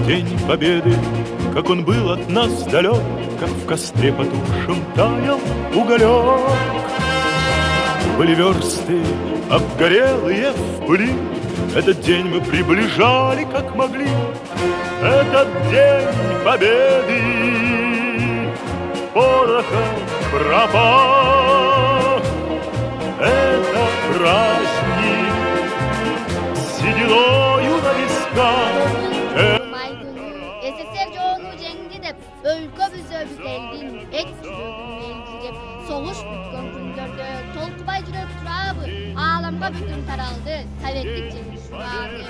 День Победы, как он был от нас далек, как в костре потухшем таял уголек. Были версты обгорелые в пыли, этот день мы приближали как могли. Этот день Победы порохом пропах. Это праздник сединою на висках. СССР жоonu жеңди деп өлкөбүзө бүт элдин эт жүрөгүн элжиреп согуш бүткөн күндөрдө толкубай жүрөк турабы ааламга бүтүн таралды советтик жеңиш убагы.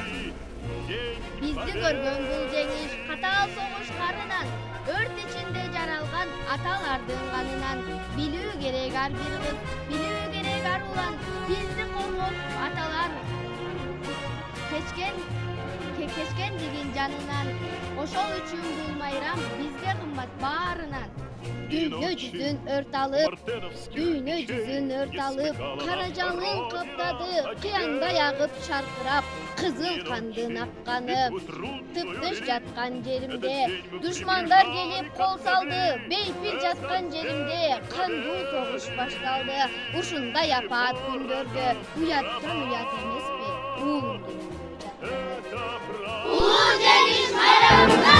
Бизди көргөн бул жеңиш катаал согуш карынан, өрт ичинде жаралган аталардын канынан. Билүү керек ар бир кыз, билүү керек ар улан, бизди коргоп аталар кечкен деген жанынан. Ошол үчүн бул майрам бизге кымбат баарынан. Дүйнө жүзүн өрт алып, кара жалын каптады, кыяндай агып шаркырап, кызыл кандын акканы. Тыптыш жаткан жеримде душмандар келип кол салды, бейпил жаткан жеримде кандуу согуш башталды. Ушундай апаат күндөрдө уяттан уят эмеспи уулумдун улуу жеңиш майрамында